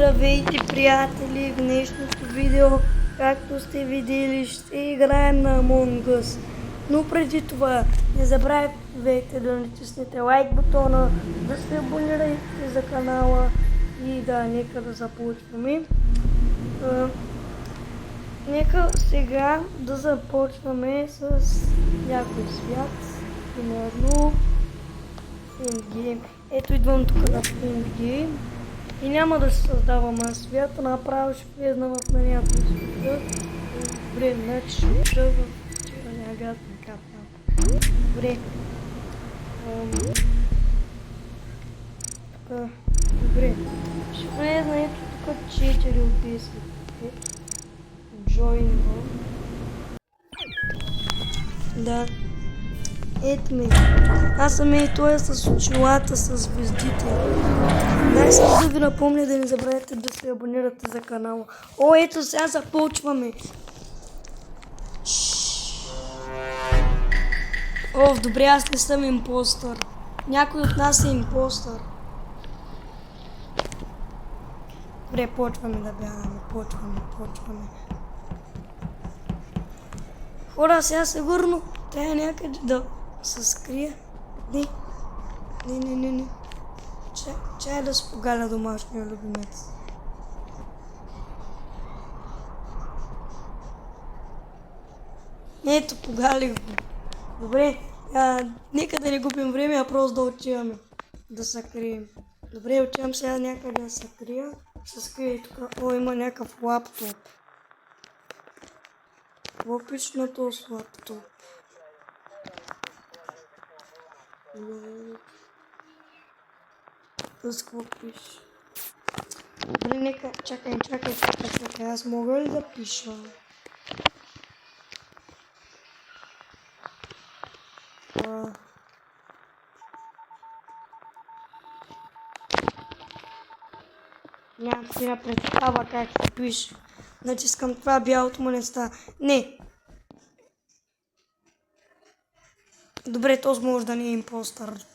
Здравейте, приятели! В днешното видео, както сте видели, ще играем на Among Us. Но преди това, не забравяйте да натиснете лайк бутона, да се абонирайте за канала и нека да започваме. Нека сега да започваме с някой свят. Примерно Endgame. Ето идвам тук на Endgame. И няма да се създавам аз свят, направо ще влезна в на някой света. Добре, значи ще тръгва вчера газ на капна. Добре. Добре. Ще влезна ето тук 4 от 10. Join. Да. Ето ми. Аз съм и той с очилата, с звездите. Дай сега да ви напомня да не забравяйте да се абонирате за канала. О, ето сега започваме. О, добре, аз не съм импостър. Някой от нас е импостър. Добре, почваме да бягаме. Почваме. Хора, сега сигурно трябва някъде да се скрие. Не. Чай да спогаля домашния любимец. Ето, погалих го. Добре, нека да не губим време, а просто да отиваме. Да се крием. Добре, отивам сега някъде да се крия. Се скрия и тук. О, има някакъв лаптоп. Какво пише на този лаптоп? Какво пише? Добре, нека, чакай, аз мога ли да пиша? Нямам си на представа как се пише. Натискам това, бялото му не става. Не! Добре, този може да не е импостър.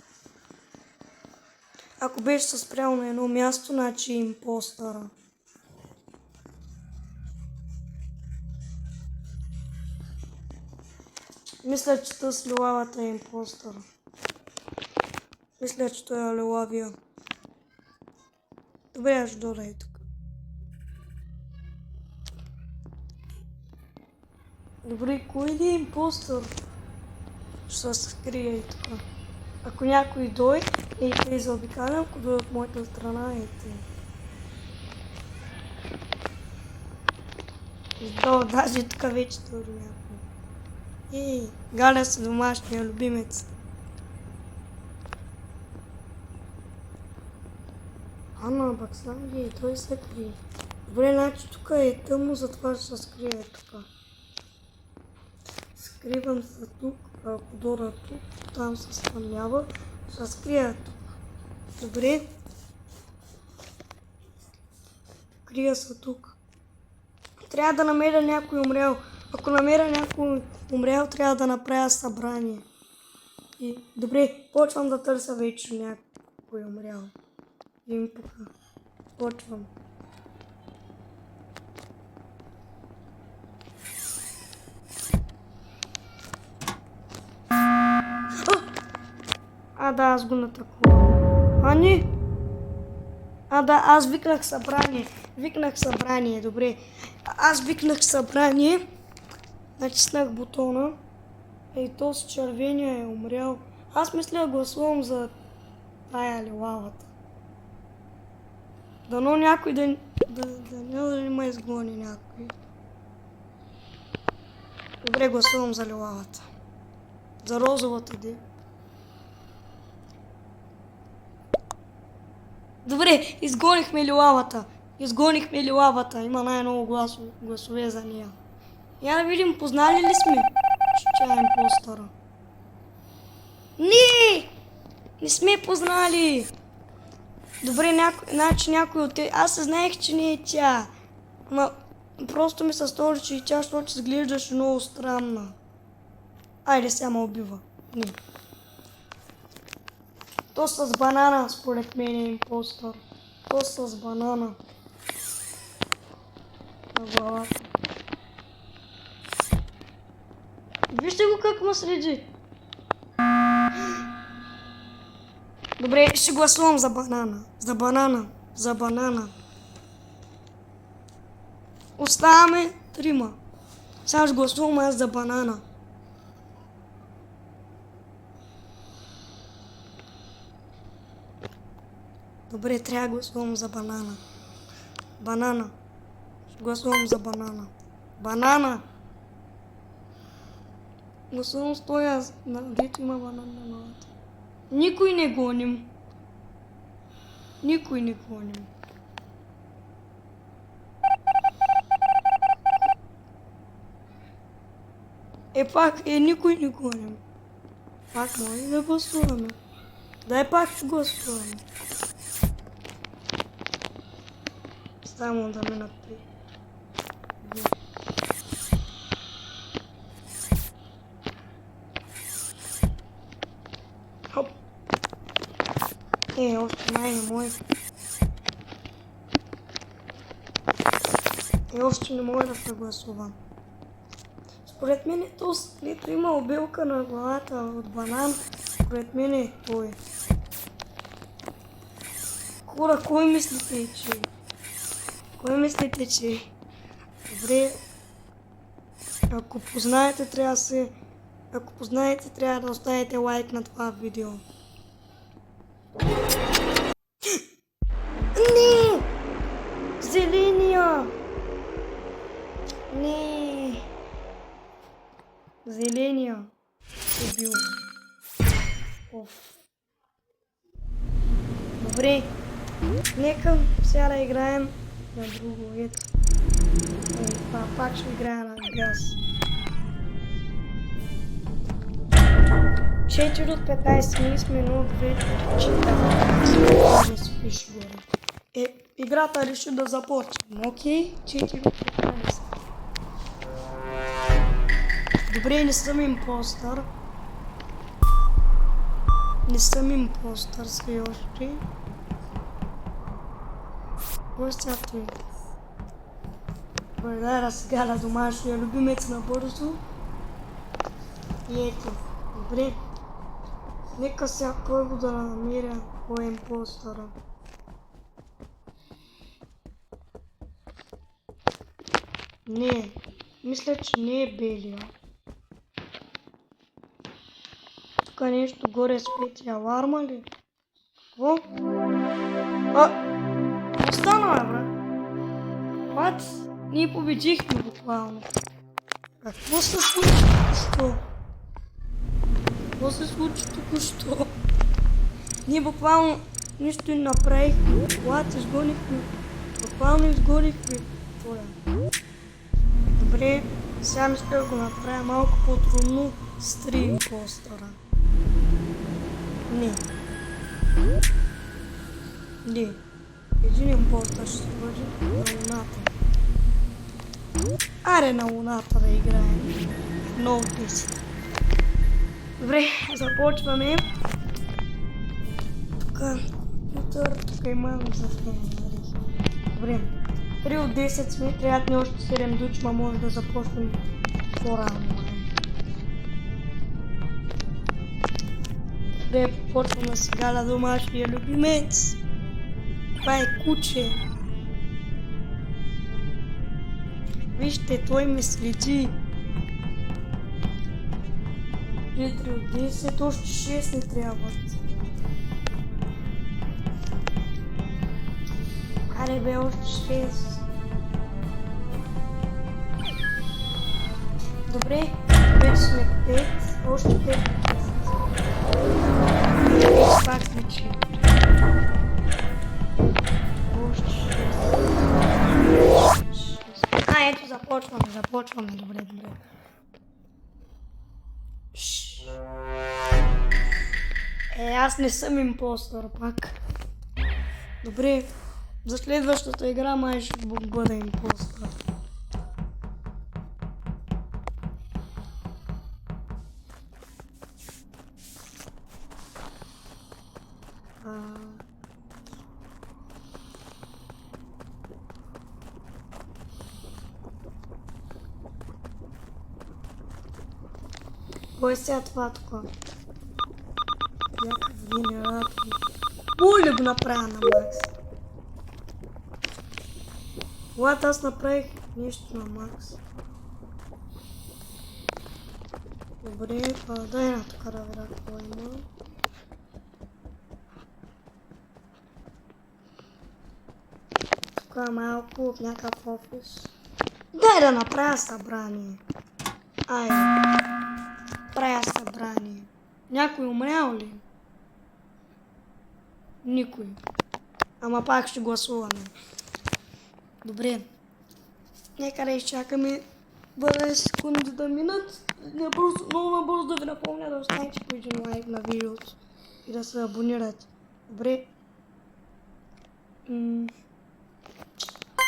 Ако беше се спрял на едно място, значи е импостъра. Мисля, че тъс лилавата е импостър. Мисля, че той е лилавия. Добре, аз ще дойда и тук. Добре, кой е импостър? Ще се скрие и тук. Ако някой дойде, и заобикалям, ако дойде от моята страна, даже тук вече дойде някой. Галя се домашния любимец. Ама, баксанги, той се крие. Добре, значи тук е тъмно, затова ще се скрие тук. Скривам се тук, ако дойда тук, там се стъмнява, ще скрия тук. Добре. Крия се тук. Трябва да намеря някой умрял. Ако намеря някой умрял, трябва да направя събрание. Добре, почвам да търся вече някой умрял. Почвам. Да, аз го натакувам. Не. Аз викнах събрание. Добре. Аз викнах събрание. Натиснах бутона. То с червения е умрял. Аз мисля гласувам за тая лилавата. Дано някой да не ме изгони някой. Добре, гласувам за лилавата. За розовата де. Добре, изгонихме лилавата. Има най-много гласове за нея. Я да видим, познали ли сме, че тя е импостъра. Не сме познали. Добре, значи някой от те. Аз знаех, че не е тя. Ама просто ми се стори, че и тя, защото изглеждаше много странна. Айде, сега ме убива. Не. То с банана, според мен е импостър. То с банана. на главата. Вижте го как ме следи. Добре, ще гласувам за банана. За банана. За банана. Оставаме трима. Сега ще гласувам аз за банана. Добре, трябва да гласувам за банана. Банана. Ще гласувам за банана. Банана. Гласувам с този, дето има банана на новата. Никой не гоним. Никой не гоним. Пак, никой не гоним. Пак може да гласуваме. Дай пак ще гласуваме. Само да минат при. Хоп. Още май не може. Още не може да се гласува. Според мен този, дето има обилка на главата от банан, според мен е той. Хора, кой мислите, че? Кой мислите, че? Добре. Ако познаете, трябва да оставите лайк на това видео. Не! Зеления! Не! Зеления е бил. Добре. Нека сега да играем на друго. Ето. Това пак ще играя на газ. 4 от 15 ние сме 0-2 читаме. Спиш горе. Играта реши да започнем. Окей? 4 от 15. Добре, не съм импостър. Не съм импостър все още. Кой сега той? Благодаря сега на домашния любимец на бързо. И ето. Добре. Нека сега първо да намеря кой е импостъра. Не. Мисля, че не е белия. Тук нещо горе свети аларма ли? Какво? Остана, бе, брат. Ние победихме буквално. Какво се случи току-що? Какво се случи току-що? Ние буквално нищо не направихме. Лад, изгонихме. Буквално изгонихме. Добре, сега мисля да го направя малко по-трудно с 3 импостъра. Не. Не. Един импостър ще сложи на луната. Аре на луната да играем. Много писи. Добре, започваме. Тук имам за фенери. Добре. 3 от 10 сме, трябват ни още 7 души, ма може да започнем по-рано. Добре, почваме сега на домашния любимец. Това е куче. Вижте, той ме следи. 4 от 10, още 6 не трябват. Аре бе, още 6. Добре, вече сме 5, още 5. Пак сме 4. Още 6. Ето започваме, добре. Аз не съм импостър пак. Добре, за следващата игра май ще бъда импостър. Кой е сега това такова? Някакъв генератор. Мога ли го направя на макс? Когато аз направих нещо на макс. Добре, дай на тук да видя какво има. Тук е малко от някакъв офис. Дай да направя събрание. Айде. Правя събрание. Някой умрял ли? Никой. Ама пак ще гласуваме. Добре. Нека да изчакаме 12 секунди да минат. Много набързо да ви напомня да оставите по един лайк на видеото и да се абонирате. Добре.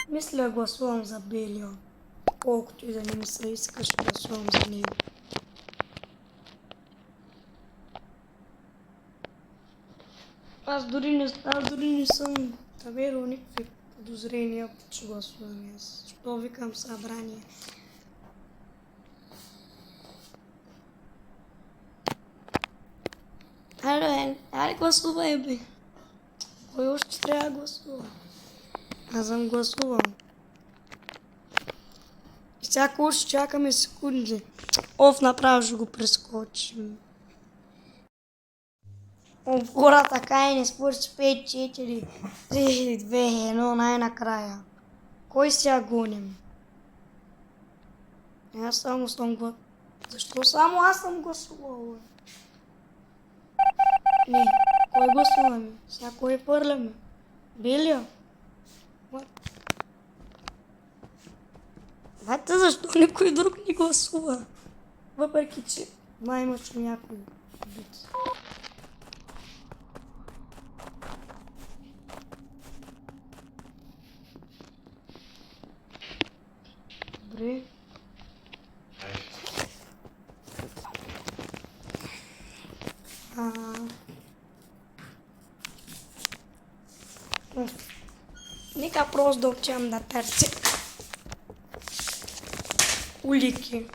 Мисля гласувам за Белио. Колкото и да не ми се иска, ще гласувам за него. Аз дори не съм намерил никакви подозрения, че гласувам аз. Що викам събрание. Аре гласувай, бе. Кой още трябва да гласува? Аз съм гласувал. И сега още чакаме секунди. Направо ще го прескочим. Отгора така и не спориш 5, 4, 3, 2, 1 най-накрая. Кой сега гоним? Аз само съм гласувал. Защо само аз съм гласувал? Не, кой гласуваме? Сега кой пърляме? Белио? Бате, защо никой друг не гласува? Въпреки, че имаше някой бит. Добре. Нека просто да отивам да търся улики.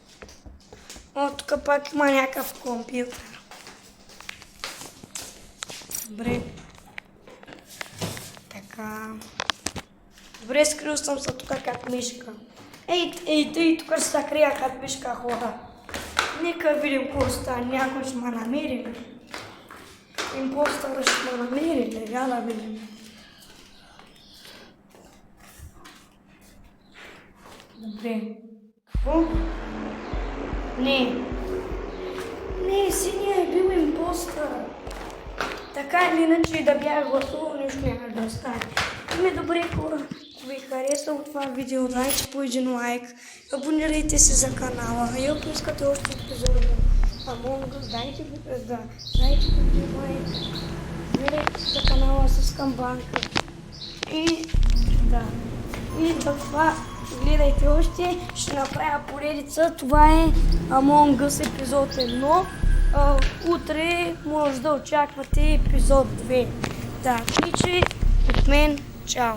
Тук пак има някакъв компютър. Добре. Така. Добре, скрил съм се тук как мишка. Ей, тук ще се крия как мишка хора. Нека видим какво стане. Някой ще ме намери. Импостъра ще ме намери. Я да видим. Добре. Какво? Не, синия е бил импостър. Така или иначе да бях гласувал, нещо няма да стане. Добре, хора, ако ви хареса от това видео, дайте по един лайк, абонирайте се за канала и ако искате още епизоди Among Us, дайте по един лайк, абонирайте се за канала с камбанка и това гледайте още, ще направя поредица. Това е Among Us епизод 1. Утре може да очаквате епизод 2. Да, от мен, чао!